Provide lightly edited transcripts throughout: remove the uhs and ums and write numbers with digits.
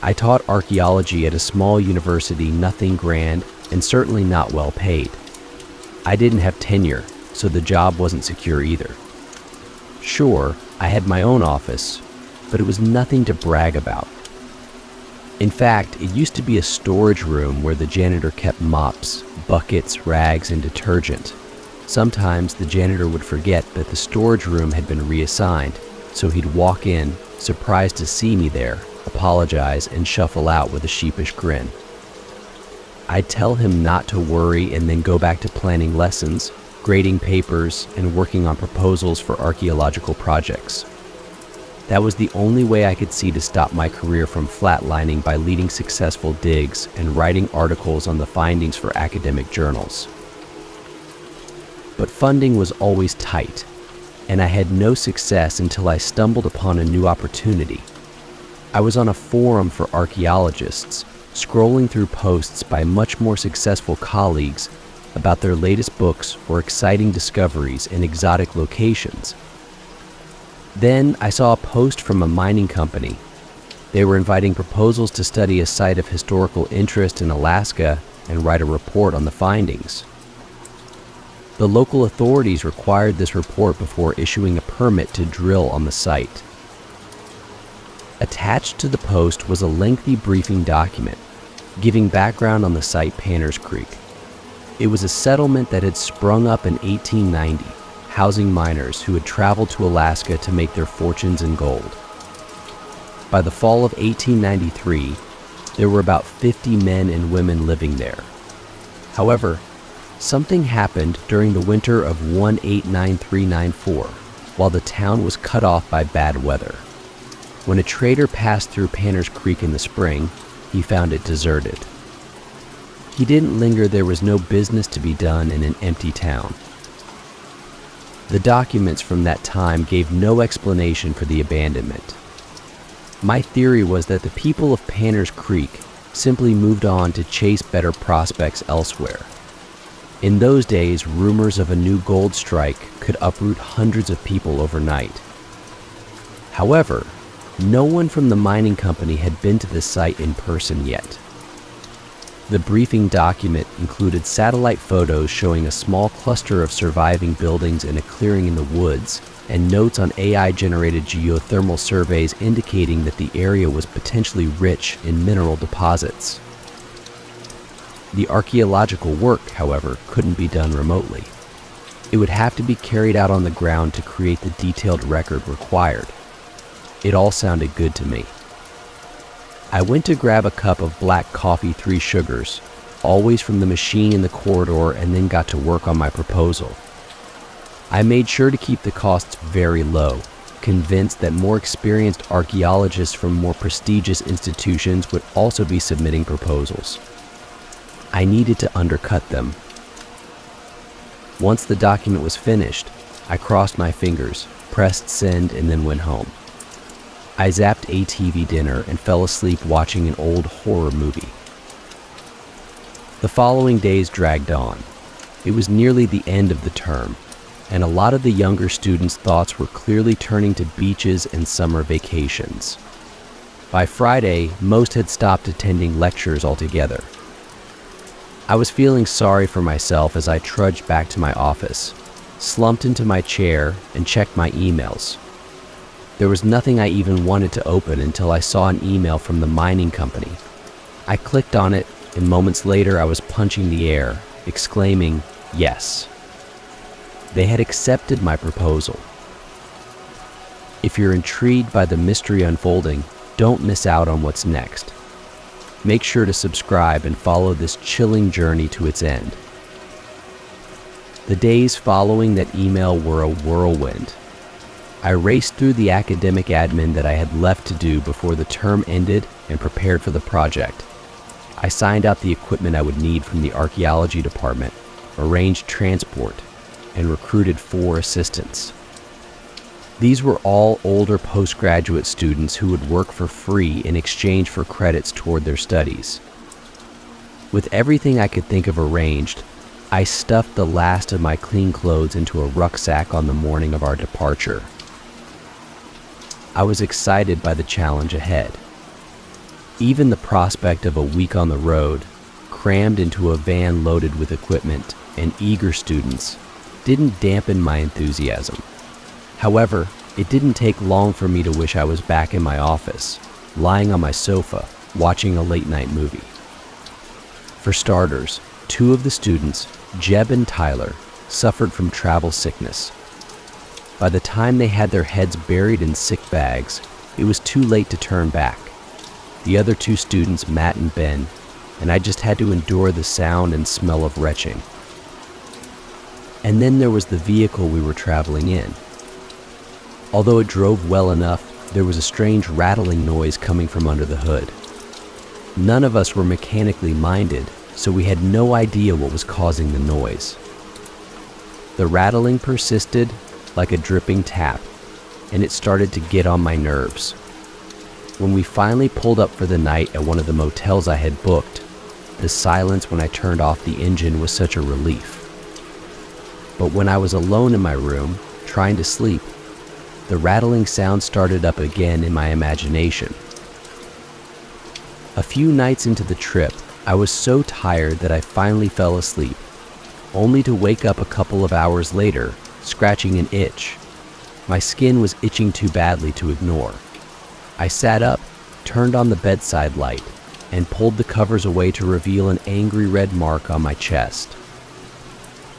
I taught archaeology at a small university, nothing grand, and certainly not well paid. I didn't have tenure, so the job wasn't secure either. Sure, I had my own office, but it was nothing to brag about. In fact, it used to be a storage room where the janitor kept mops, buckets, rags, and detergent. Sometimes the janitor would forget that the storage room had been reassigned, so he'd walk in, surprised to see me there, apologize, and shuffle out with a sheepish grin. I'd tell him not to worry and then go back to planning lessons, grading papers, and working on proposals for archaeological projects. That was the only way I could see to stop my career from flatlining by leading successful digs and writing articles on the findings for academic journals. But funding was always tight, and I had no success until I stumbled upon a new opportunity. I was on a forum for archaeologists, scrolling through posts by much more successful colleagues about their latest books or exciting discoveries in exotic locations. Then I saw a post from a mining company. They were inviting proposals to study a site of historical interest in Alaska and write a report on the findings. The local authorities required this report before issuing a permit to drill on the site. Attached to the post was a lengthy briefing document giving background on the site Panners Creek. It was a settlement that had sprung up in 1890, housing miners who had traveled to Alaska to make their fortunes in gold. By the fall of 1893, there were about 50 men and women living there. However, something happened during the winter of 1893-94 while the town was cut off by bad weather. When a trader passed through Panners Creek in the spring, he found it deserted. He didn't linger. There was no business to be done in an empty town. The documents from that time gave no explanation for the abandonment. My theory was that the people of Panners Creek simply moved on to chase better prospects elsewhere. In those days, rumors of a new gold strike could uproot hundreds of people overnight. However, no one from the mining company had been to the site in person yet. The briefing document included satellite photos showing a small cluster of surviving buildings in a clearing in the woods, and notes on AI-generated geothermal surveys indicating that the area was potentially rich in mineral deposits. The archaeological work, however, couldn't be done remotely. It would have to be carried out on the ground to create the detailed record required. It all sounded good to me. I went to grab a cup of black coffee, 3 sugars, always from the machine in the corridor, and then got to work on my proposal. I made sure to keep the costs very low, convinced that more experienced archaeologists from more prestigious institutions would also be submitting proposals. I needed to undercut them. Once the document was finished, I crossed my fingers, pressed send, and then went home. I zapped a TV dinner and fell asleep watching an old horror movie. The following days dragged on. It was nearly the end of the term, and a lot of the younger students' thoughts were clearly turning to beaches and summer vacations. By Friday, most had stopped attending lectures altogether. I was feeling sorry for myself as I trudged back to my office, slumped into my chair, and checked my emails. There was nothing I even wanted to open until I saw an email from the mining company. I clicked on it, and moments later I was punching the air, exclaiming, yes. They had accepted my proposal. If you're intrigued by the mystery unfolding, don't miss out on what's next. Make sure to subscribe and follow this chilling journey to its end. The days following that email were a whirlwind. I raced through the academic admin that I had left to do before the term ended and prepared for the project. I signed out the equipment I would need from the archaeology department, arranged transport, and recruited 4 assistants. These were all older postgraduate students who would work for free in exchange for credits toward their studies. With everything I could think of arranged, I stuffed the last of my clean clothes into a rucksack on the morning of our departure. I was excited by the challenge ahead. Even the prospect of a week on the road, crammed into a van loaded with equipment and eager students, didn't dampen my enthusiasm. However, it didn't take long for me to wish I was back in my office, lying on my sofa, watching a late-night movie. For starters, two of the students, Jeb and Tyler, suffered from travel sickness. By the time they had their heads buried in sick bags, it was too late to turn back. The other two students, Matt and Ben, and I just had to endure the sound and smell of retching. And then there was the vehicle we were traveling in. Although it drove well enough, there was a strange rattling noise coming from under the hood. None of us were mechanically minded, so we had no idea what was causing the noise. The rattling persisted like a dripping tap, and it started to get on my nerves. When we finally pulled up for the night at one of the motels I had booked, the silence when I turned off the engine was such a relief. But when I was alone in my room, trying to sleep, the rattling sound started up again in my imagination. A few nights into the trip, I was so tired that I finally fell asleep, only to wake up a couple of hours later, scratching an itch. My skin was itching too badly to ignore. I sat up, turned on the bedside light, and pulled the covers away to reveal an angry red mark on my chest.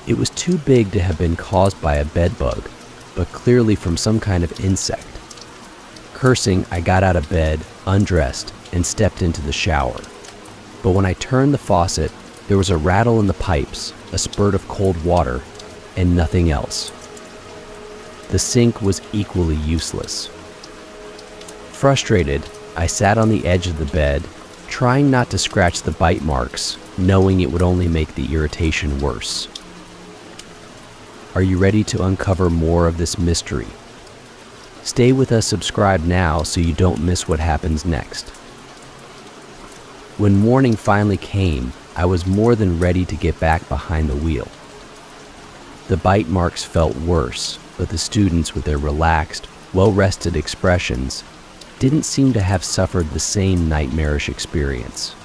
It was too big to have been caused by a bed bug, but clearly from some kind of insect. Cursing, I got out of bed, undressed, and stepped into the shower. But when I turned the faucet, there was a rattle in the pipes, a spurt of cold water, and nothing else. The sink was equally useless. Frustrated, I sat on the edge of the bed, trying not to scratch the bite marks, knowing it would only make the irritation worse. Are you ready to uncover more of this mystery? Stay with us subscribed now so you don't miss what happens next. When morning finally came, I was more than ready to get back behind the wheel. The bite marks felt worse, but the students with their relaxed, well-rested expressions didn't seem to have suffered the same nightmarish experience.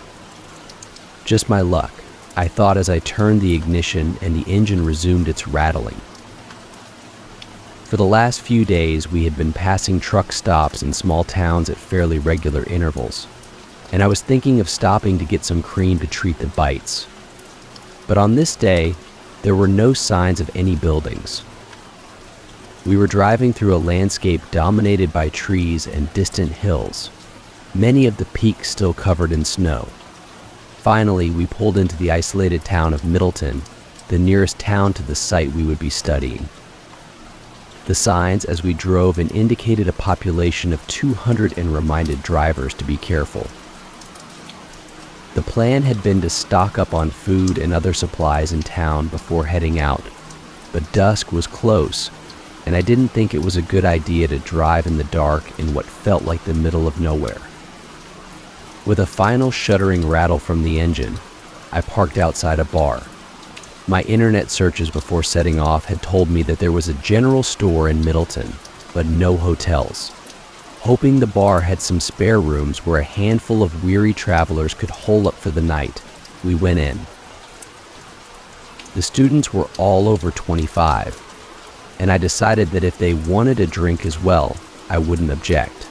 Just my luck, I thought as I turned the ignition and the engine resumed its rattling. For the last few days, we had been passing truck stops in small towns at fairly regular intervals, and I was thinking of stopping to get some cream to treat the bites. But on this day, there were no signs of any buildings. We were driving through a landscape dominated by trees and distant hills, many of the peaks still covered in snow. Finally, we pulled into the isolated town of Middleton, the nearest town to the site we would be studying. The signs as we drove indicated a population of 200 and reminded drivers to be careful. The plan had been to stock up on food and other supplies in town before heading out, but dusk was close, and I didn't think it was a good idea to drive in the dark in what felt like the middle of nowhere. With a final shuddering rattle from the engine, I parked outside a bar. My internet searches before setting off had told me that there was a general store in Middleton, but no hotels. Hoping the bar had some spare rooms where a handful of weary travelers could hole up for the night, we went in. The students were all over 25, and I decided that if they wanted a drink as well, I wouldn't object.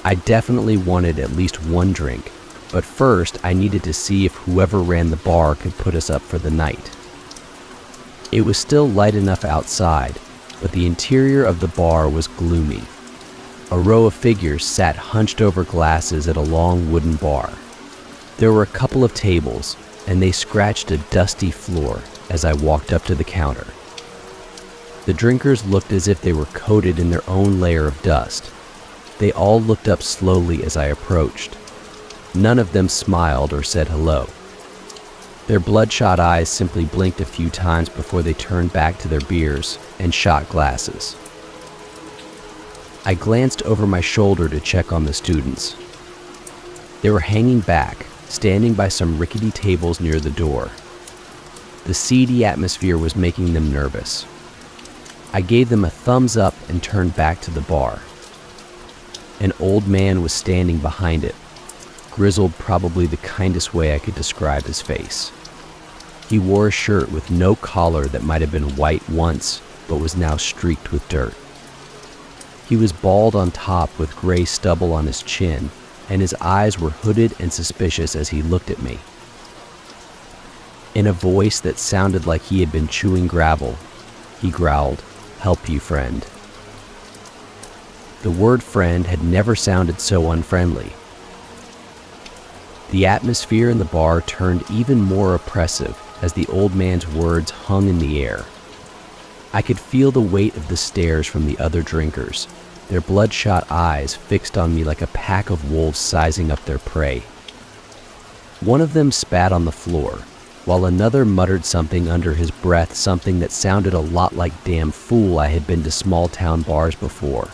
I definitely wanted at least one drink, but first I needed to see if whoever ran the bar could put us up for the night. It was still light enough outside, but the interior of the bar was gloomy. A row of figures sat hunched over glasses at a long wooden bar. There were a couple of tables, and they scratched a dusty floor as I walked up to the counter. The drinkers looked as if they were coated in their own layer of dust. They all looked up slowly as I approached. None of them smiled or said hello. Their bloodshot eyes simply blinked a few times before they turned back to their beers and shot glasses. I glanced over my shoulder to check on the students. They were hanging back, standing by some rickety tables near the door. The seedy atmosphere was making them nervous. I gave them a thumbs up and turned back to the bar. An old man was standing behind it, grizzled probably the kindest way I could describe his face. He wore a shirt with no collar that might have been white once, but was now streaked with dirt. He was bald on top with gray stubble on his chin, and his eyes were hooded and suspicious as he looked at me. In a voice that sounded like he had been chewing gravel, he growled, "Help you, friend." The word friend had never sounded so unfriendly. The atmosphere in the bar turned even more oppressive as the old man's words hung in the air. I could feel the weight of the stares from the other drinkers, their bloodshot eyes fixed on me like a pack of wolves sizing up their prey. One of them spat on the floor, while another muttered something under his breath, something that sounded a lot like "damn fool, I had been to small town bars before."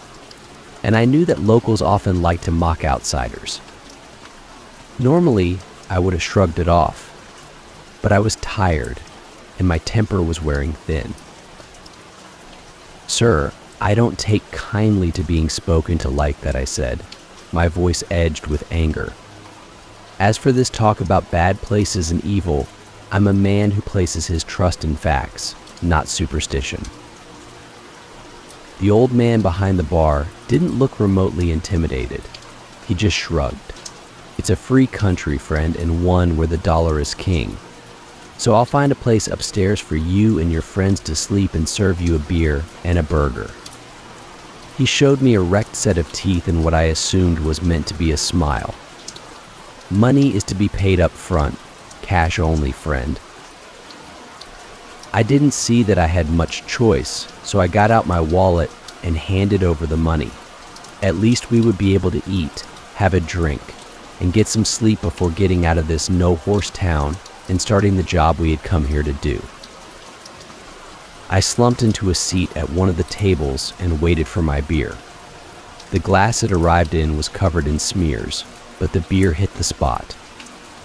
And I knew that locals often like to mock outsiders. Normally, I would have shrugged it off, but I was tired, and my temper was wearing thin. "Sir, I don't take kindly to being spoken to like that," I said, my voice edged with anger. "As for this talk about bad places and evil, I'm a man who places his trust in facts, not superstition." The old man behind the bar didn't look remotely intimidated. He just shrugged. "It's a free country, friend, and one where the dollar is king. So I'll find a place upstairs for you and your friends to sleep and serve you a beer and a burger." He showed me a wrecked set of teeth in what I assumed was meant to be a smile. "Money is to be paid up front, cash only, friend." I didn't see that I had much choice, so I got out my wallet and handed over the money. At least we would be able to eat, have a drink, and get some sleep before getting out of this no-horse town and starting the job we had come here to do. I slumped into a seat at one of the tables and waited for my beer. The glass it arrived in was covered in smears, but the beer hit the spot.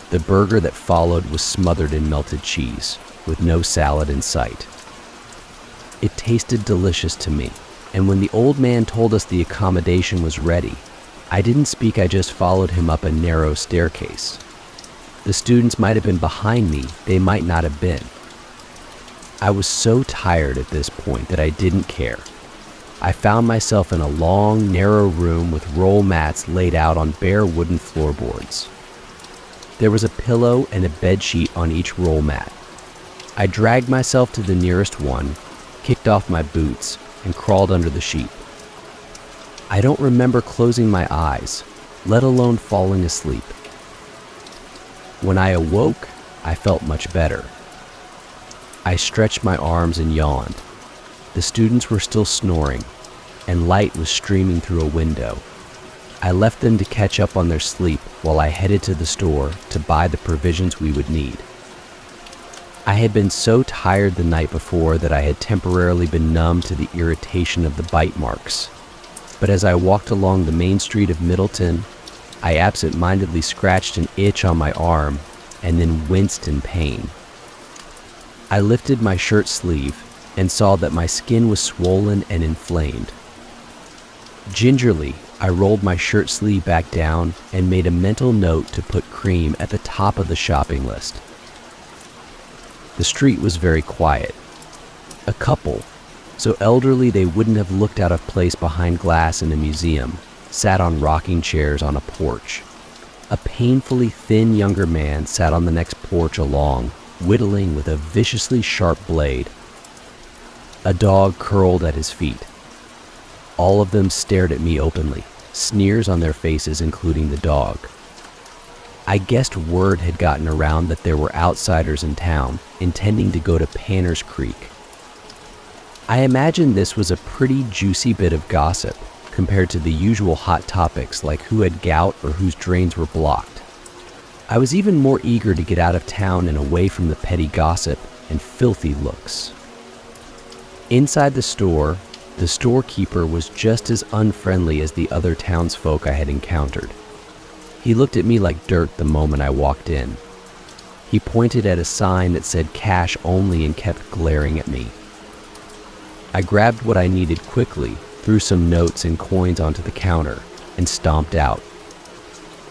The burger that followed was smothered in melted cheese, with no salad in sight. It tasted delicious to me, and when the old man told us the accommodation was ready, I didn't speak, I just followed him up a narrow staircase. The students might have been behind me, they might not have been. I was so tired at this point that I didn't care. I found myself in a long, narrow room with roll mats laid out on bare wooden floorboards. There was a pillow and a bedsheet on each roll mat. I dragged myself to the nearest one, kicked off my boots, and crawled under the sheet. I don't remember closing my eyes, let alone falling asleep. When I awoke, I felt much better. I stretched my arms and yawned. The students were still snoring, and light was streaming through a window. I left them to catch up on their sleep while I headed to the store to buy the provisions we would need. I had been so tired the night before that I had temporarily been numb to the irritation of the bite marks. But as I walked along the main street of Middleton, I absent-mindedly scratched an itch on my arm and then winced in pain. I lifted my shirt sleeve and saw that my skin was swollen and inflamed. Gingerly, I rolled my shirt sleeve back down and made a mental note to put cream at the top of the shopping list. The street was very quiet. A couple, so elderly they wouldn't have looked out of place behind glass in a museum, sat on rocking chairs on a porch. A painfully thin younger man sat on the next porch along, whittling with a viciously sharp blade. A dog curled at his feet. All of them stared at me openly, sneers on their faces, including the dog. I guessed word had gotten around that there were outsiders in town intending to go to Panner's Creek. I imagined this was a pretty juicy bit of gossip compared to the usual hot topics like who had gout or whose drains were blocked. I was even more eager to get out of town and away from the petty gossip and filthy looks. Inside the storekeeper was just as unfriendly as the other townsfolk I had encountered. He looked at me like dirt the moment I walked in. He pointed at a sign that said cash only and kept glaring at me. I grabbed what I needed quickly, threw some notes and coins onto the counter, and stomped out.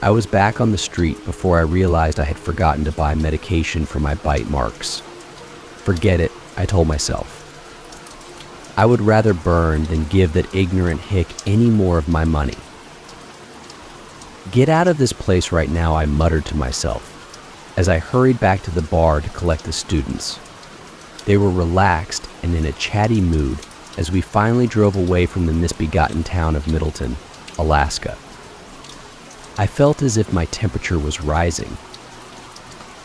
I was back on the street before I realized I had forgotten to buy medication for my bite marks. Forget it, I told myself. I would rather burn than give that ignorant hick any more of my money. Get out of this place right now, I muttered to myself as I hurried back to the bar to collect the students. They were relaxed and in a chatty mood as we finally drove away from the misbegotten town of Middleton, Alaska. I felt as if my temperature was rising.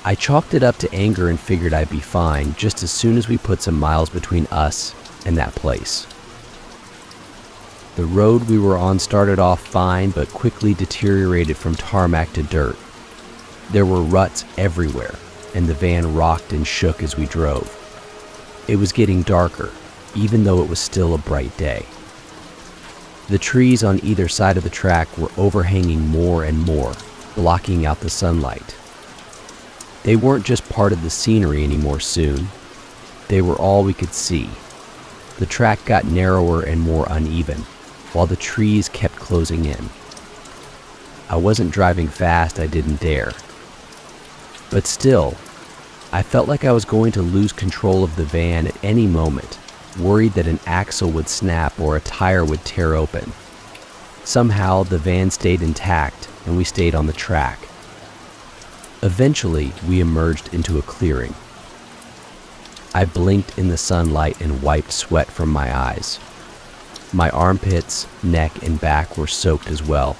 I chalked it up to anger and figured I'd be fine just as soon as we put some miles between us and that place. The road we were on started off fine but quickly deteriorated from tarmac to dirt. There were ruts everywhere, and the van rocked and shook as we drove. It was getting darker, even though it was still a bright day. The trees on either side of the track were overhanging more and more, blocking out the sunlight. They weren't just part of the scenery anymore soon. They were all we could see. The track got narrower and more uneven, while the trees kept closing in. I wasn't driving fast, I didn't dare. But still, I felt like I was going to lose control of the van at any moment, worried that an axle would snap or a tire would tear open. Somehow, the van stayed intact and we stayed on the track. Eventually, we emerged into a clearing. I blinked in the sunlight and wiped sweat from my eyes. My armpits, neck, and back were soaked as well.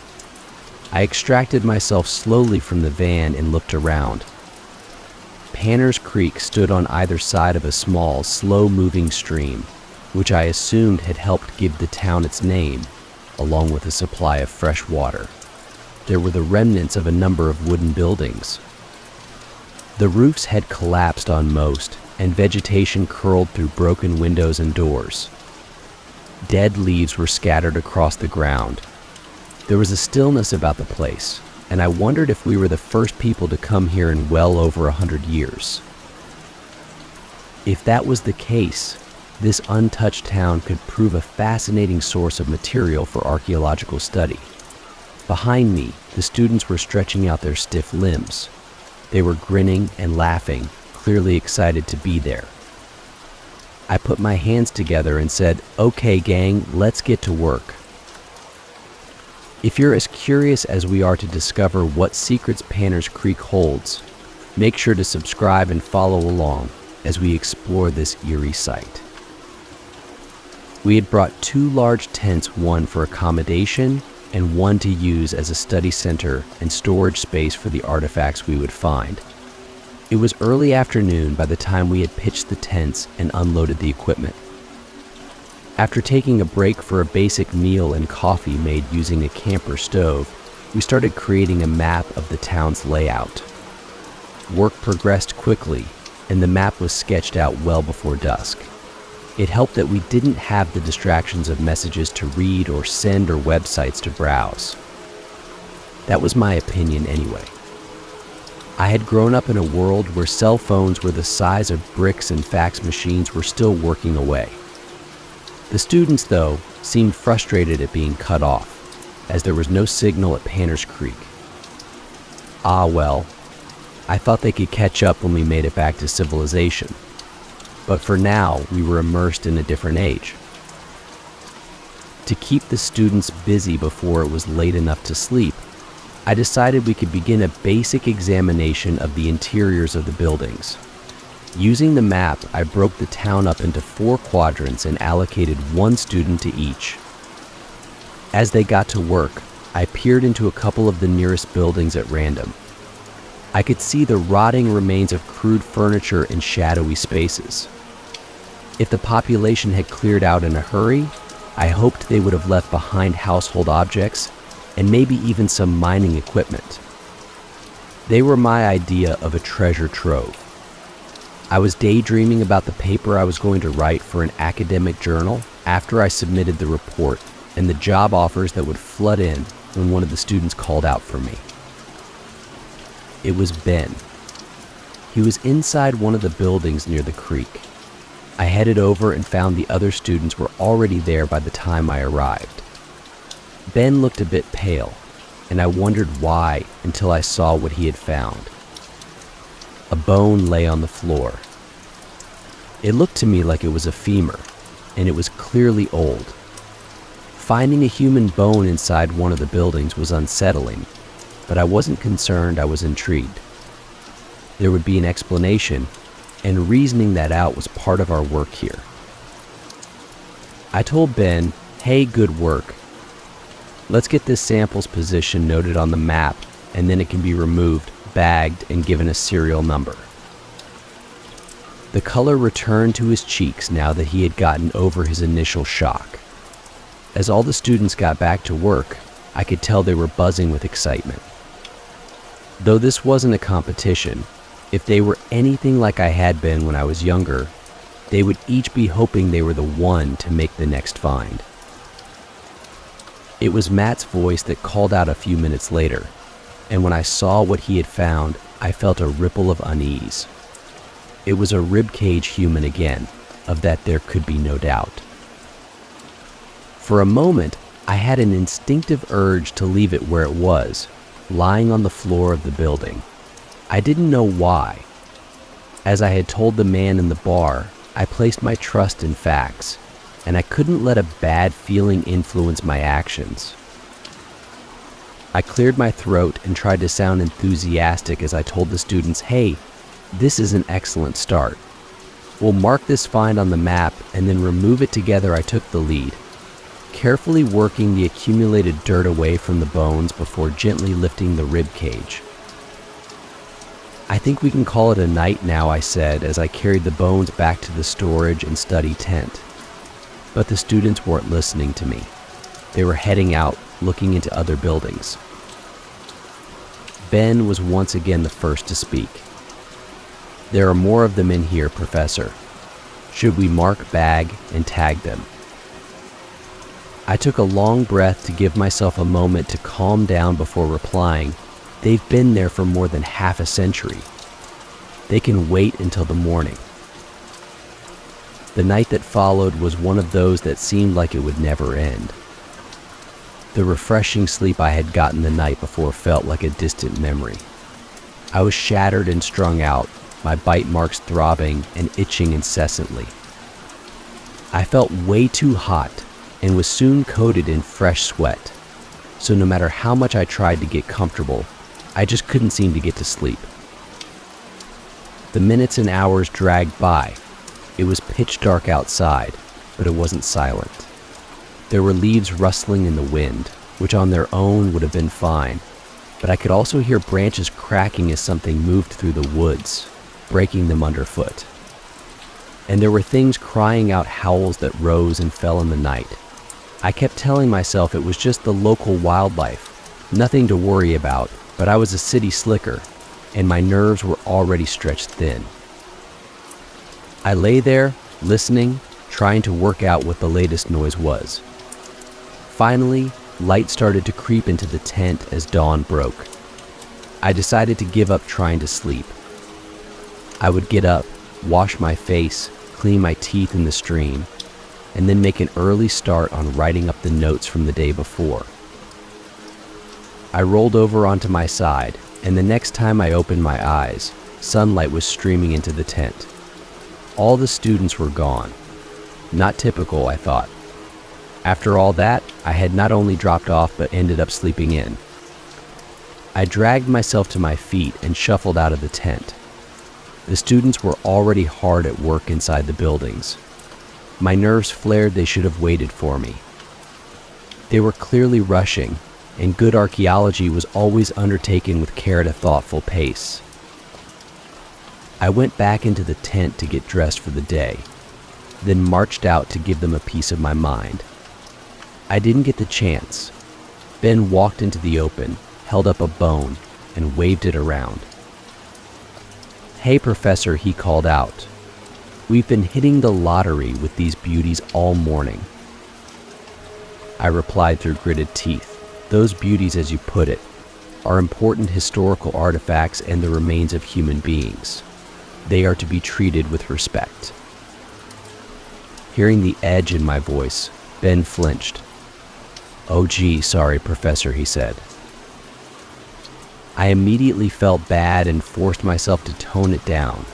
I extracted myself slowly from the van and looked around. Panner's Creek stood on either side of a small, slow-moving stream, which I assumed had helped give the town its name, along with a supply of fresh water. There were the remnants of a number of wooden buildings. The roofs had collapsed on most, and vegetation curled through broken windows and doors. Dead leaves were scattered across the ground. There was a stillness about the place, and I wondered if we were the first people to come here in well over 100 years. If that was the case, this untouched town could prove a fascinating source of material for archaeological study. Behind me, the students were stretching out their stiff limbs. They were grinning and laughing, clearly excited to be there. I put my hands together and said, "Okay, gang, let's get to work." If you're as curious as we are to discover what secrets Panner's Creek holds, make sure to subscribe and follow along as we explore this eerie site. We had brought 2 large tents, one for accommodation and one to use as a study center and storage space for the artifacts we would find. It was early afternoon by the time we had pitched the tents and unloaded the equipment. After taking a break for a basic meal and coffee made using a camper stove, we started creating a map of the town's layout. Work progressed quickly, and the map was sketched out well before dusk. It helped that we didn't have the distractions of messages to read or send or websites to browse. That was my opinion anyway. I had grown up in a world where cell phones were the size of bricks and fax machines were still working away. The students, though, seemed frustrated at being cut off, as there was no signal at Panner's Creek. Ah well, I thought they could catch up when we made it back to civilization. But for now, we were immersed in a different age. To keep the students busy before it was late enough to sleep, I decided we could begin a basic examination of the interiors of the buildings. Using the map, I broke the town up into 4 quadrants and allocated 1 student to each. As they got to work, I peered into a couple of the nearest buildings at random. I could see the rotting remains of crude furniture in shadowy spaces. If the population had cleared out in a hurry, I hoped they would have left behind household objects and maybe even some mining equipment. They were my idea of a treasure trove. I was daydreaming about the paper I was going to write for an academic journal after I submitted the report and the job offers that would flood in when one of the students called out for me. It was Ben. He was inside one of the buildings near the creek. I headed over and found the other students were already there by the time I arrived. Ben looked a bit pale. and I wondered why until I saw what he had found. A bone lay on the floor. It looked to me like it was a femur, and it was clearly old. Finding a human bone inside one of the buildings was unsettling, but I wasn't concerned, I was intrigued. There would be an explanation, and reasoning that out was part of our work here. I told Ben, "Hey, good work. Let's get this sample's position noted on the map, and then it can be removed, bagged, and given a serial number." The color returned to his cheeks now that he had gotten over his initial shock. As all the students got back to work, I could tell they were buzzing with excitement. Though this wasn't a competition, if they were anything like I had been when I was younger, they would each be hoping they were the one to make the next find. It was Matt's voice that called out a few minutes later, and when I saw what he had found, I felt a ripple of unease. It was a ribcage human again, of that there could be no doubt. For a moment, I had an instinctive urge to leave it where it was, lying on the floor of the building. I didn't know why. As I had told the man in the bar, I placed my trust in facts, and I couldn't let a bad feeling influence my actions. I cleared my throat and tried to sound enthusiastic as I told the students, "Hey, this is an excellent start. We'll mark this find on the map and then remove it together." I took the lead, carefully working the accumulated dirt away from the bones before gently lifting the rib cage. "I think we can call it a night now," I said as I carried the bones back to the storage and study tent. But the students weren't listening to me. They were heading out, looking into other buildings. Ben was once again the first to speak. "There are more of them in here, Professor. Should we mark, bag, and tag them?" I took a long breath to give myself a moment to calm down before replying, "They've been there for more than half a century. They can wait until the morning." The night that followed was one of those that seemed like it would never end. The refreshing sleep I had gotten the night before felt like a distant memory. I was shattered and strung out, my bite marks throbbing and itching incessantly. I felt way too hot and was soon coated in fresh sweat, so no matter how much I tried to get comfortable, I just couldn't seem to get to sleep. The minutes and hours dragged by. It was pitch dark outside, but it wasn't silent. There were leaves rustling in the wind, which on their own would have been fine, but I could also hear branches cracking as something moved through the woods, breaking them underfoot. And there were things crying out howls that rose and fell in the night. I kept telling myself it was just the local wildlife, nothing to worry about, but I was a city slicker, and my nerves were already stretched thin. I lay there, listening, trying to work out what the latest noise was. Finally, light started to creep into the tent as dawn broke. I decided to give up trying to sleep. I would get up, wash my face, clean my teeth in the stream, and then make an early start on writing up the notes from the day before. I rolled over onto my side, and the next time I opened my eyes, sunlight was streaming into the tent. All the students were gone. Not typical, I thought. After all that, I had not only dropped off but ended up sleeping in. I dragged myself to my feet and shuffled out of the tent. The students were already hard at work inside the buildings. My nerves flared they should have waited for me. They were clearly rushing, and good archaeology was always undertaken with care at a thoughtful pace. I went back into the tent to get dressed for the day, then marched out to give them a piece of my mind. I didn't get the chance. Ben walked into the open, held up a bone, and waved it around. "Hey, Professor," he called out. "We've been hitting the lottery with these beauties all morning." I replied through gritted teeth, "Those beauties, as you put it, are important historical artifacts and the remains of human beings. They are to be treated with respect." Hearing the edge in my voice, Ben flinched. "Oh gee, sorry, Professor," he said. I immediately felt bad and forced myself to tone it down.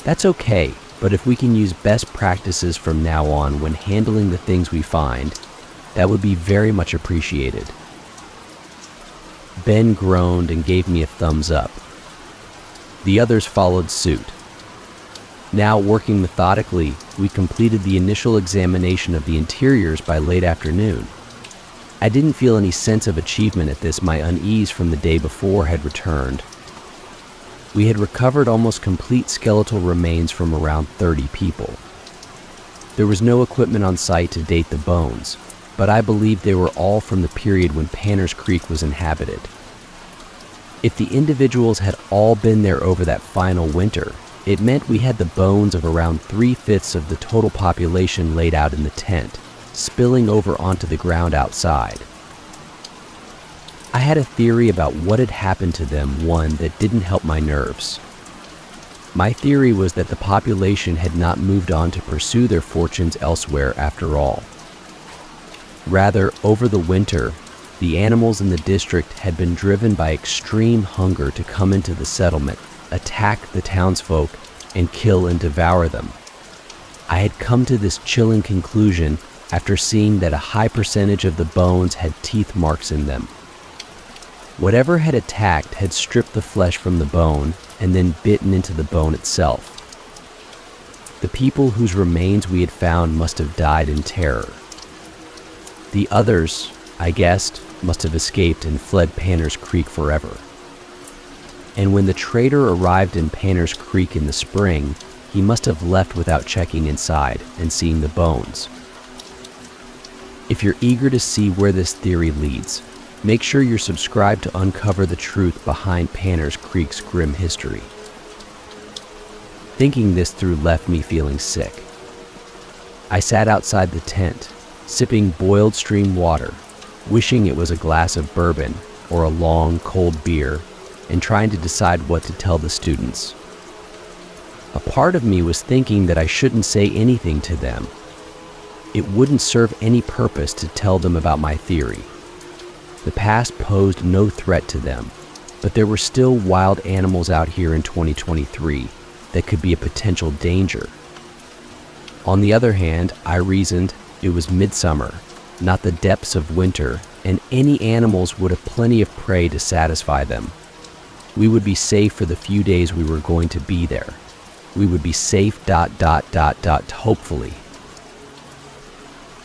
That's okay, but if we can use best practices from now on when handling the things we find, that would be very much appreciated. Ben groaned and gave me a thumbs up. The others followed suit. Now, working methodically, we completed the initial examination of the interiors by late afternoon. I didn't feel any sense of achievement at this. My unease from the day before had returned. We had recovered almost complete skeletal remains from around 30 people. There was no equipment on site to date the bones, but I believed they were all from the period when Panner's Creek was inhabited. If the individuals had all been there over that final winter, it meant we had the bones of around 3/5 of the total population laid out in the tent, spilling over onto the ground outside. I had a theory about what had happened to them, one that didn't help my nerves. My theory was that the population had not moved on to pursue their fortunes elsewhere after all. Rather, over the winter, the animals in the district had been driven by extreme hunger to come into the settlement, attack the townsfolk, and kill and devour them. I had come to this chilling conclusion after seeing that a high percentage of the bones had teeth marks in them. Whatever had attacked had stripped the flesh from the bone and then bitten into the bone itself. The people whose remains we had found must have died in terror. The others, I guessed, must have escaped and fled Panner's Creek forever. And when the trader arrived in Panner's Creek in the spring, he must have left without checking inside and seeing the bones. If you're eager to see where this theory leads, make sure you're subscribed to uncover the truth behind Panner's Creek's grim history. Thinking this through left me feeling sick. I sat outside the tent, sipping boiled stream water, wishing it was a glass of bourbon or a long, cold beer, and trying to decide what to tell the students. A part of me was thinking that I shouldn't say anything to them. It wouldn't serve any purpose to tell them about my theory. The past posed no threat to them, but there were still wild animals out here in 2023 that could be a potential danger. On the other hand, I reasoned it was midsummer, not the depths of winter, and any animals would have plenty of prey to satisfy them. We would be safe for the few days we were going to be there. We would be safe ... hopefully.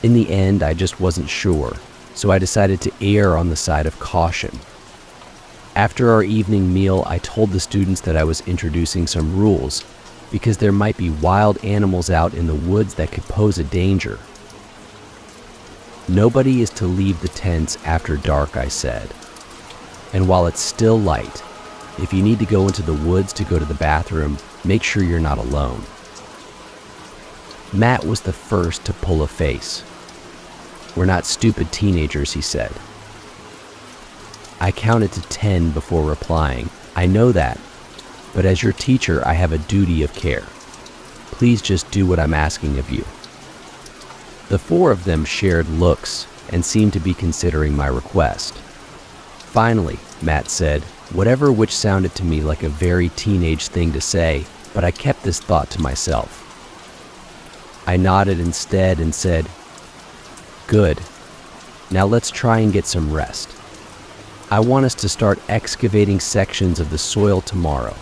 In the end, I just wasn't sure, so I decided to err on the side of caution. After our evening meal, I told the students that I was introducing some rules, because there might be wild animals out in the woods that could pose a danger. Nobody is to leave the tents after dark, I said. And while it's still light, if you need to go into the woods to go to the bathroom, make sure you're not alone. Matt was the first to pull a face. "We're not stupid teenagers," he said. I counted to 10 before replying. "I know that, but as your teacher, I have a duty of care. Please just do what I'm asking of you." The four of them shared looks and seemed to be considering my request. Finally, Matt said, whatever which sounded to me like a very teenage thing to say, but I kept this thought to myself. I nodded instead and said, "Good. Now let's try and get some rest. I want us to start excavating sections of the soil tomorrow.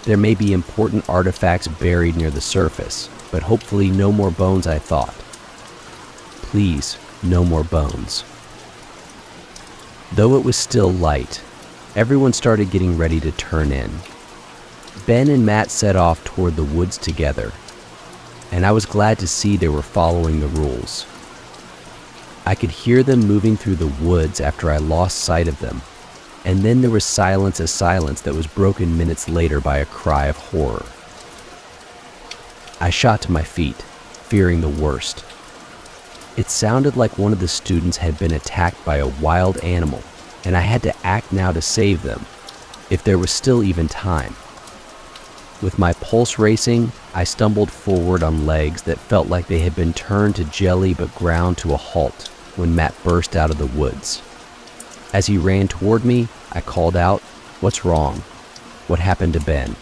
There may be important artifacts buried near the surface, but hopefully no more bones, I thought. Please, no more bones." Though it was still light, everyone started getting ready to turn in. Ben and Matt set off toward the woods together, and I was glad to see they were following the rules. I could hear them moving through the woods after I lost sight of them, and then there was silence, a silence that was broken minutes later by a cry of horror. I shot to my feet, fearing the worst. It sounded like one of the students had been attacked by a wild animal, and I had to act now to save them, if there was still even time. With my pulse racing, I stumbled forward on legs that felt like they had been turned to jelly but ground to a halt when Matt burst out of the woods. As he ran toward me, I called out, "What's wrong? What happened to Ben?"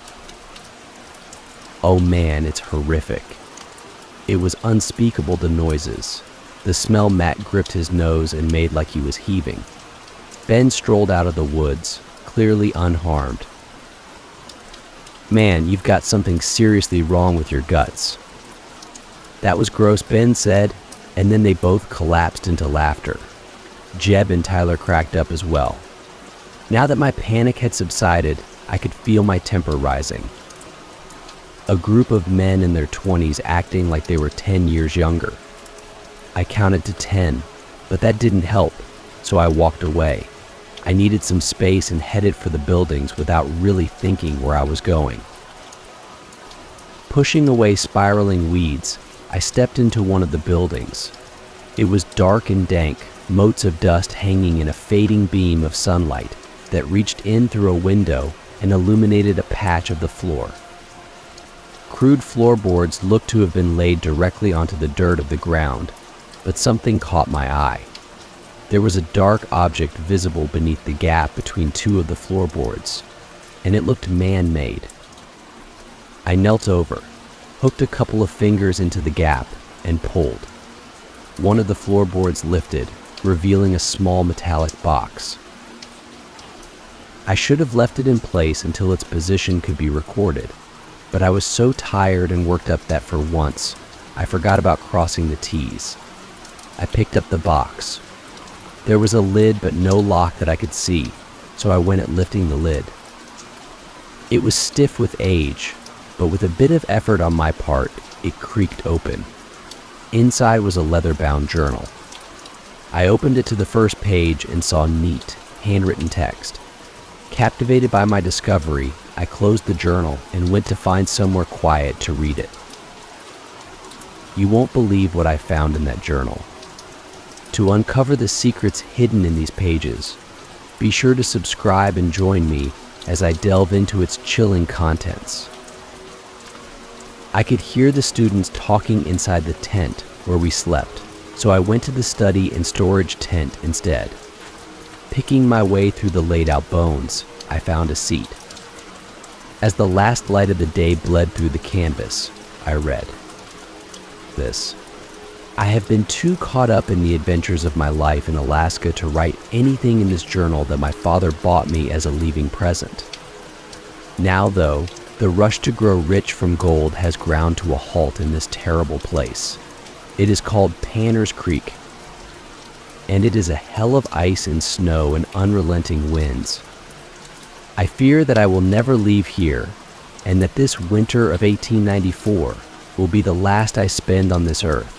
Oh man, it's horrific. It was unspeakable, the noises. The smell Matt gripped his nose and made like he was heaving. Ben strolled out of the woods, clearly unharmed. "Man, you've got something seriously wrong with your guts." "That was gross," Ben said, and then they both collapsed into laughter. Jeb and Tyler cracked up as well. Now that my panic had subsided, I could feel my temper rising. A group of men in their 20s acting like they were 10 years younger. I counted to 10, but that didn't help, so I walked away. I needed some space and headed for the buildings without really thinking where I was going. Pushing away spiraling weeds, I stepped into one of the buildings. It was dark and dank, motes of dust hanging in a fading beam of sunlight that reached in through a window and illuminated a patch of the floor. Crude floorboards looked to have been laid directly onto the dirt of the ground, but something caught my eye. There was a dark object visible beneath the gap between two of the floorboards, and it looked man-made. I knelt over, hooked a couple of fingers into the gap, and pulled. One of the floorboards lifted, revealing a small metallic box. I should have left it in place until its position could be recorded, but I was so tired and worked up that for once, I forgot about crossing the T's. I picked up the box. There was a lid but no lock that I could see, so I went at lifting the lid. It was stiff with age, but with a bit of effort on my part, it creaked open. Inside was a leather-bound journal. I opened it to the first page and saw neat, handwritten text. Captivated by my discovery, I closed the journal and went to find somewhere quiet to read it. You won't believe what I found in that journal. To uncover the secrets hidden in these pages, be sure to subscribe and join me as I delve into its chilling contents. I could hear the students talking inside the tent where we slept, so I went to the study and storage tent instead. Picking my way through the laid-out bones, I found a seat. As the last light of the day bled through the canvas, I read this. I have been too caught up in the adventures of my life in Alaska to write anything in this journal that my father bought me as a leaving present. Now, though, the rush to grow rich from gold has ground to a halt in this terrible place. It is called Panner's Creek, and it is a hell of ice and snow and unrelenting winds. I fear that I will never leave here, and that this winter of 1894 will be the last I spend on this earth.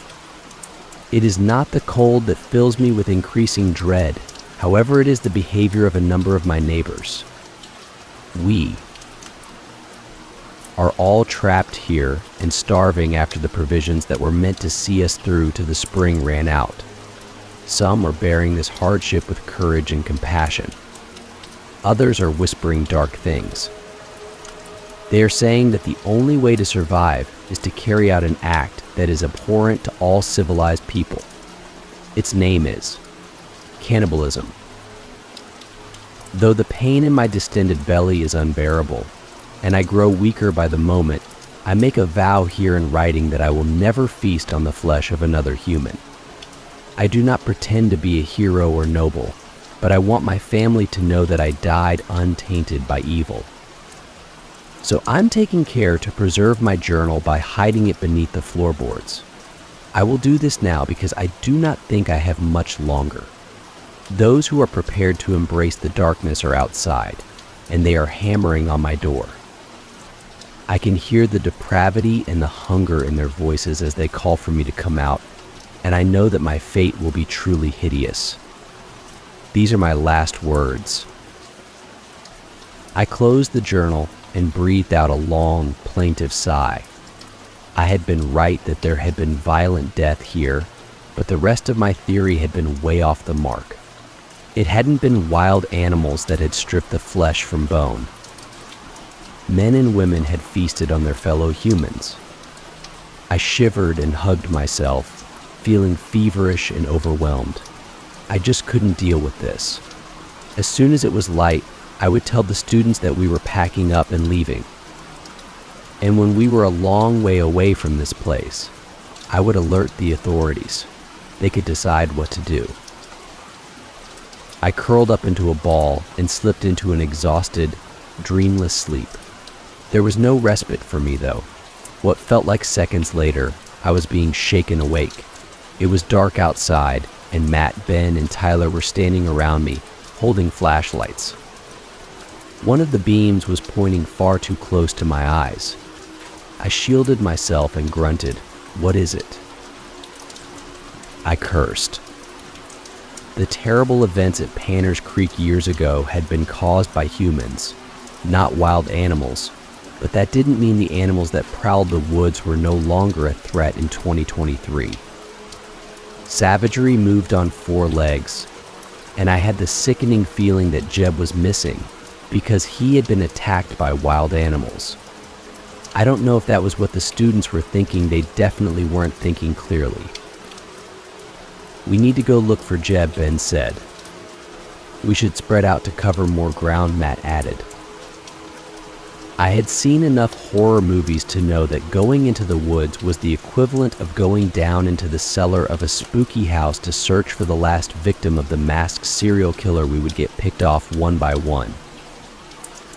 It is not the cold that fills me with increasing dread, however it is the behavior of a number of my neighbors. We are all trapped here and starving after the provisions that were meant to see us through to the spring ran out. Some are bearing this hardship with courage and compassion. Others are whispering dark things. They are saying that the only way to survive is to carry out an act that is abhorrent to all civilized people. Its name is cannibalism. Though the pain in my distended belly is unbearable, and I grow weaker by the moment, I make a vow here in writing that I will never feast on the flesh of another human. I do not pretend to be a hero or noble, but I want my family to know that I died untainted by evil. So I'm taking care to preserve my journal by hiding it beneath the floorboards. I will do this now because I do not think I have much longer. Those who are prepared to embrace the darkness are outside, and they are hammering on my door. I can hear the depravity and the hunger in their voices as they call for me to come out, and I know that my fate will be truly hideous. These are my last words. I closed the journal and breathed out a long, plaintive sigh. I had been right that there had been violent death here, but the rest of my theory had been way off the mark. It hadn't been wild animals that had stripped the flesh from bone. Men and women had feasted on their fellow humans. I shivered and hugged myself, feeling feverish and overwhelmed. I just couldn't deal with this. As soon as it was light, I would tell the students that we were packing up and leaving. And when we were a long way away from this place, I would alert the authorities. They could decide what to do. I curled up into a ball and slipped into an exhausted, dreamless sleep. There was no respite for me, though. What felt like seconds later, I was being shaken awake. It was dark outside, and Matt, Ben, and Tyler were standing around me, holding flashlights. One of the beams was pointing far too close to my eyes. I shielded myself and grunted, "What is it?" I cursed. The terrible events at Panner's Creek years ago had been caused by humans, not wild animals, but that didn't mean the animals that prowled the woods were no longer a threat in 2023. Savagery moved on four legs, and I had the sickening feeling that Jeb was missing because he had been attacked by wild animals. I don't know if that was what the students were thinking. They definitely weren't thinking clearly. "We need to go look for Jeb," Ben said. "We should spread out to cover more ground," Matt added. I had seen enough horror movies to know that going into the woods was the equivalent of going down into the cellar of a spooky house to search for the last victim of the masked serial killer we would get picked off one by one.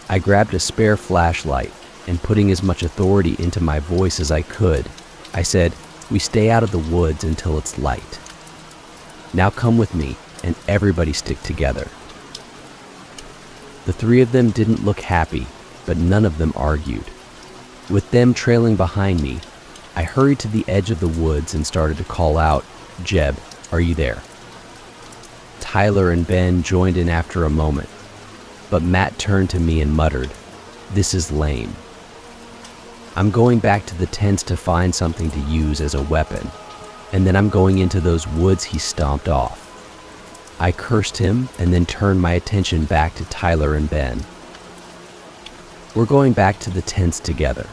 I grabbed a spare flashlight, and putting as much authority into my voice as I could, I said, "We stay out of the woods until it's light. Now come with me, and everybody stick together." The three of them didn't look happy, but none of them argued. With them trailing behind me, I hurried to the edge of the woods and started to call out, "Jeb, are you there?" Tyler and Ben joined in after a moment, but Matt turned to me and muttered, "This is lame. I'm going back to the tents to find something to use as a weapon, and then I'm going into those woods he stomped off." I cursed him and then turned my attention back to Tyler and Ben. "We're going back to the tents together."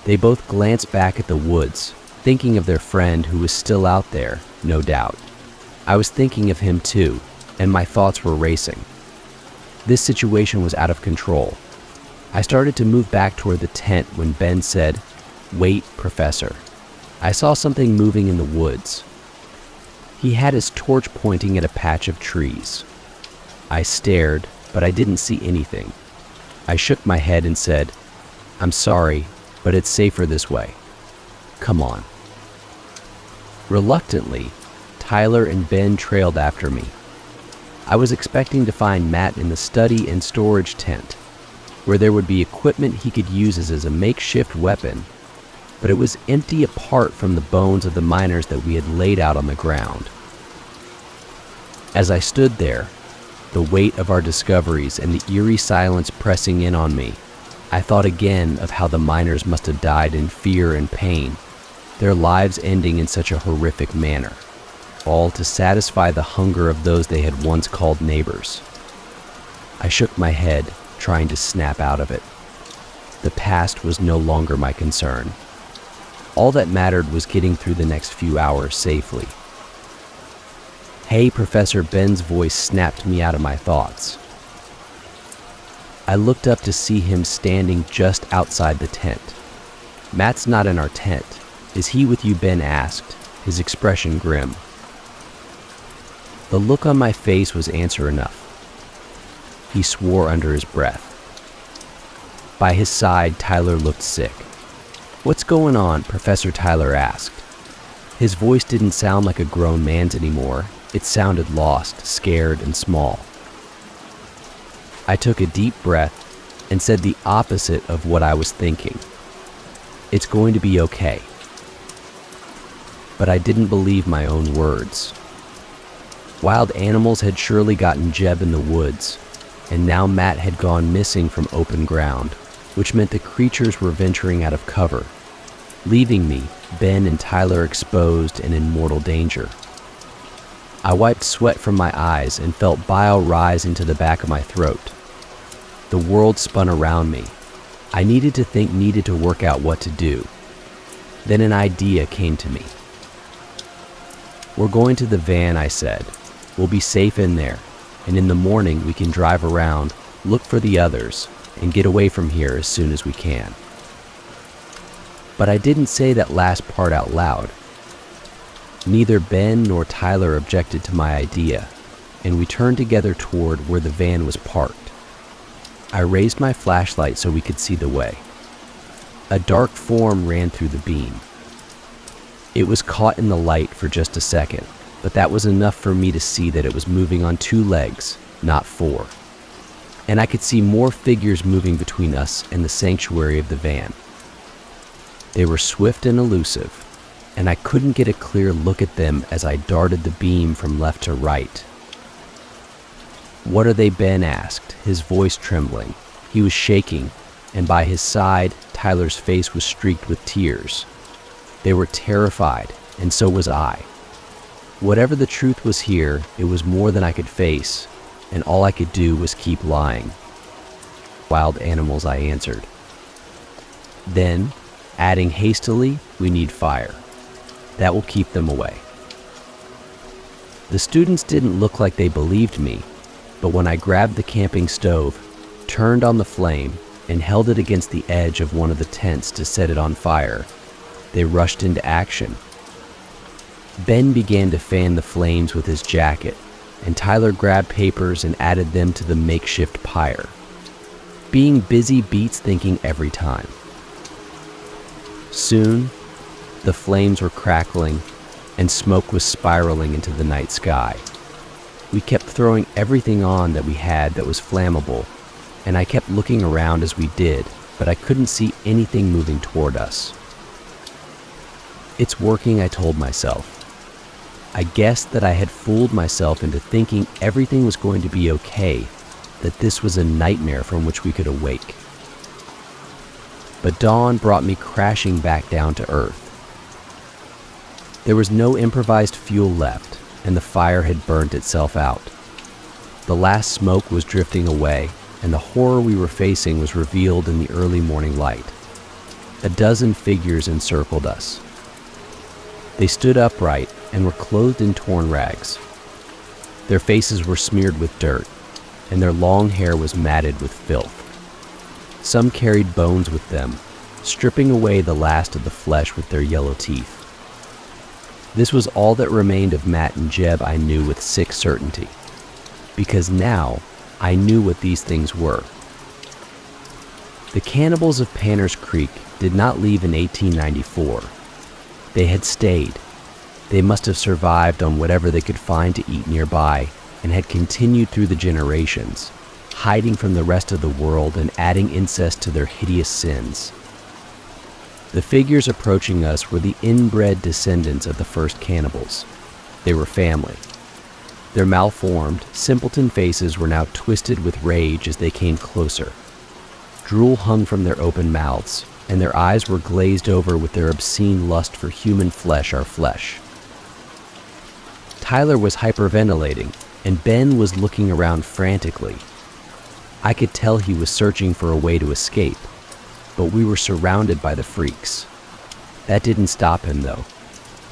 They both glanced back at the woods, thinking of their friend who was still out there, no doubt. I was thinking of him too, and my thoughts were racing. This situation was out of control. I started to move back toward the tent when Ben said, "Wait, Professor. I saw something moving in the woods." He had his torch pointing at a patch of trees. I stared, but I didn't see anything. I shook my head and said, "I'm sorry, but it's safer this way. Come on." Reluctantly, Tyler and Ben trailed after me. I was expecting to find Matt in the study and storage tent, where there would be equipment he could use as a makeshift weapon, but it was empty apart from the bones of the miners that we had laid out on the ground. As I stood there, the weight of our discoveries and the eerie silence pressing in on me, I thought again of how the miners must have died in fear and pain, their lives ending in such a horrific manner, all to satisfy the hunger of those they had once called neighbors. I shook my head, trying to snap out of it. The past was no longer my concern. All that mattered was getting through the next few hours safely. "Hey, Professor," Ben's voice snapped me out of my thoughts. I looked up to see him standing just outside the tent. "Matt's not in our tent. Is he with you?" Ben asked, his expression grim. The look on my face was answer enough. He swore under his breath. By his side, Tyler looked sick. "What's going on?" Professor Tyler asked. His voice didn't sound like a grown man's anymore. It sounded lost, scared, and small. I took a deep breath and said the opposite of what I was thinking. "It's going to be okay." But I didn't believe my own words. Wild animals had surely gotten Jeb in the woods, and now Matt had gone missing from open ground, which meant the creatures were venturing out of cover, leaving me, Ben, and Tyler exposed and in mortal danger. I wiped sweat from my eyes and felt bile rise into the back of my throat. The world spun around me. I needed to work out what to do. Then an idea came to me. "We're going to the van," I said. "We'll be safe in there. and in the morning we can drive around, look for the others, and get away from here as soon as we can." But I didn't say that last part out loud. Neither Ben nor Tyler objected to my idea, and we turned together toward where the van was parked. I raised my flashlight so we could see the way. A dark form ran through the beam. It was caught in the light for just a second, but that was enough for me to see that it was moving on 2 legs, not 4. And I could see more figures moving between us and the sanctuary of the van. They were swift and elusive, and I couldn't get a clear look at them as I darted the beam from left to right. "What are they?" Ben asked, his voice trembling. He was shaking, and by his side, Tyler's face was streaked with tears. They were terrified, and so was I. Whatever the truth was here, it was more than I could face, and all I could do was keep lying. "Wild animals," I answered. Then, adding hastily, "We need fire. That will keep them away." The students didn't look like they believed me, but when I grabbed the camping stove, turned on the flame, and held it against the edge of one of the tents to set it on fire, they rushed into action. Ben began to fan the flames with his jacket, and Tyler grabbed papers and added them to the makeshift pyre. Being busy beats thinking every time. Soon, the flames were crackling, and smoke was spiraling into the night sky. We kept throwing everything on that we had that was flammable, and I kept looking around as we did, but I couldn't see anything moving toward us. "It's working," I told myself. I guessed that I had fooled myself into thinking everything was going to be okay, that this was a nightmare from which we could awake. But dawn brought me crashing back down to earth. There was no improvised fuel left, and the fire had burnt itself out. The last smoke was drifting away, and the horror we were facing was revealed in the early morning light. A dozen figures encircled us. They stood upright and were clothed in torn rags. Their faces were smeared with dirt, and their long hair was matted with filth. Some carried bones with them, stripping away the last of the flesh with their yellow teeth. This was all that remained of Matt and Jeb I knew with sick certainty, because now I knew what these things were. The cannibals of Panner's Creek did not leave in 1894. They had stayed. They must have survived on whatever they could find to eat nearby and had continued through the generations, hiding from the rest of the world and adding incest to their hideous sins. The figures approaching us were the inbred descendants of the first cannibals. They were family. Their malformed, simpleton faces were now twisted with rage as they came closer. Drool hung from their open mouths, and their eyes were glazed over with their obscene lust for human flesh, our flesh. Tyler was hyperventilating, and Ben was looking around frantically. I could tell he was searching for a way to escape, but we were surrounded by the freaks. That didn't stop him, though.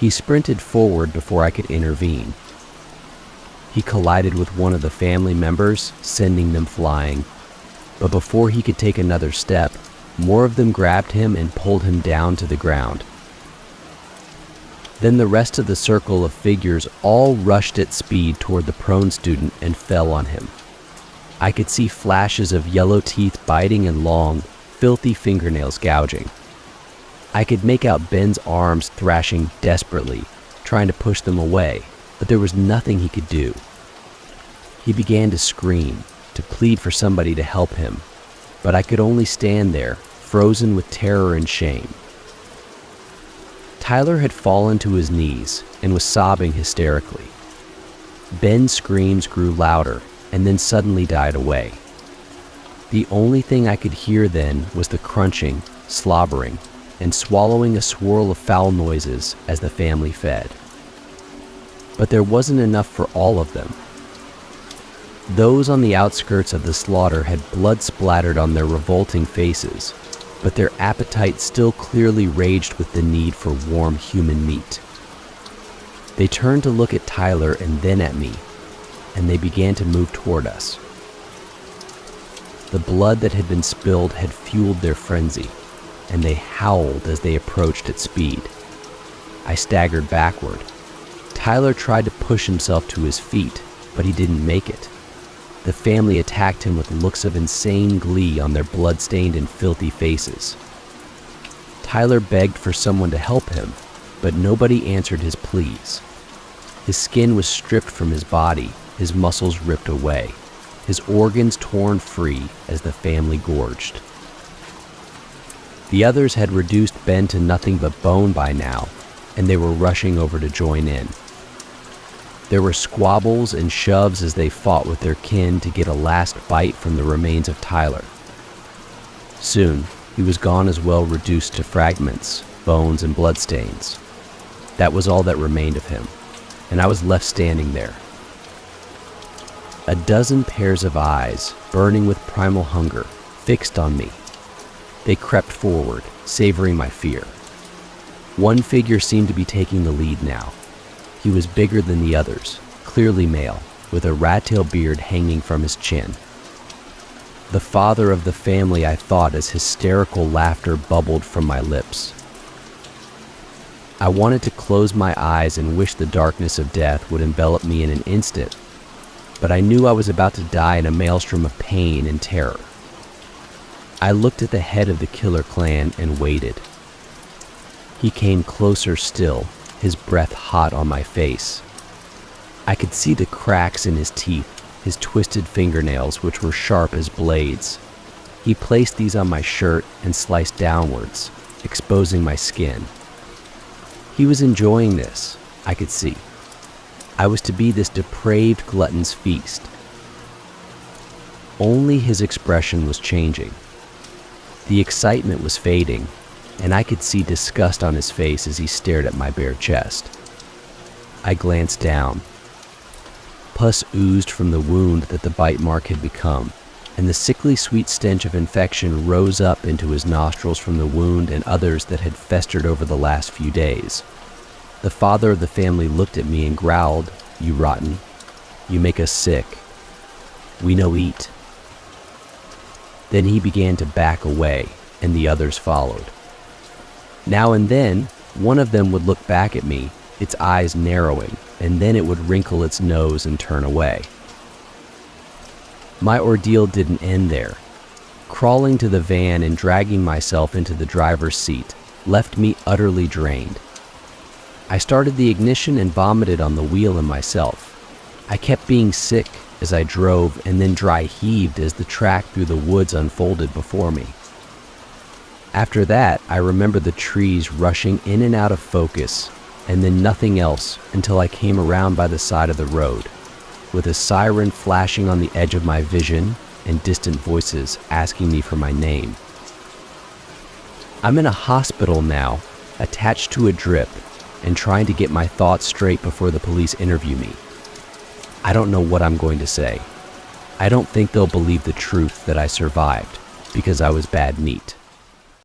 He sprinted forward before I could intervene. He collided with one of the family members, sending them flying, but before he could take another step, more of them grabbed him and pulled him down to the ground. Then the rest of the circle of figures all rushed at speed toward the prone student and fell on him. I could see flashes of yellow teeth biting and long, filthy fingernails gouging. I could make out Ben's arms thrashing desperately, trying to push them away, but there was nothing he could do. He began to scream, to plead for somebody to help him, but I could only stand there, frozen with terror and shame. Tyler had fallen to his knees and was sobbing hysterically. Ben's screams grew louder and then suddenly died away. The only thing I could hear then was the crunching, slobbering, and swallowing a swirl of foul noises as the family fed. But there wasn't enough for all of them. Those on the outskirts of the slaughter had blood splattered on their revolting faces, but their appetite still clearly raged with the need for warm human meat. They turned to look at Tyler and then at me. and they began to move toward us. The blood that had been spilled had fueled their frenzy, and they howled as they approached at speed. I staggered backward. Tyler tried to push himself to his feet, but he didn't make it. The family attacked him with looks of insane glee on their blood-stained and filthy faces. Tyler begged for someone to help him, but nobody answered his pleas. His skin was stripped from his body, his muscles ripped away, his organs torn free as the family gorged. The others had reduced Ben to nothing but bone by now, and they were rushing over to join in. There were squabbles and shoves as they fought with their kin to get a last bite from the remains of Tyler. Soon, he was gone as well, reduced to fragments, bones, and bloodstains. That was all that remained of him, and I was left standing there. A dozen pairs of eyes, burning with primal hunger, fixed on me. They crept forward, savoring my fear. One figure seemed to be taking the lead now. He was bigger than the others, clearly male, with a rat-tail beard hanging from his chin. The father of the family, I thought, as hysterical laughter bubbled from my lips. I wanted to close my eyes and wish the darkness of death would envelop me in an instant, but I knew I was about to die in a maelstrom of pain and terror. I looked at the head of the killer clan and waited. He came closer still, his breath hot on my face. I could see the cracks in his teeth, his twisted fingernails, which were sharp as blades. He placed these on my shirt and sliced downwards, exposing my skin. He was enjoying this, I could see. I was to be this depraved glutton's feast. Only his expression was changing. The excitement was fading, and I could see disgust on his face as he stared at my bare chest. I glanced down. Pus oozed from the wound that the bite mark had become, and the sickly sweet stench of infection rose up into his nostrils from the wound and others that had festered over the last few days. The father of the family looked at me and growled, "You rotten. You make us sick. We no eat." Then he began to back away, and the others followed. Now and then, one of them would look back at me, its eyes narrowing, and then it would wrinkle its nose and turn away. My ordeal didn't end there. Crawling to the van and dragging myself into the driver's seat left me utterly drained. I started the ignition and vomited on the wheel and myself. I kept being sick as I drove and then dry heaved as the track through the woods unfolded before me. After that, I remember the trees rushing in and out of focus, and then nothing else until I came around by the side of the road, with a siren flashing on the edge of my vision and distant voices asking me for my name. I'm in a hospital now, attached to a drip, and trying to get my thoughts straight before the police interview me. I don't know what I'm going to say. I don't think they'll believe the truth that I survived because I was bad meat.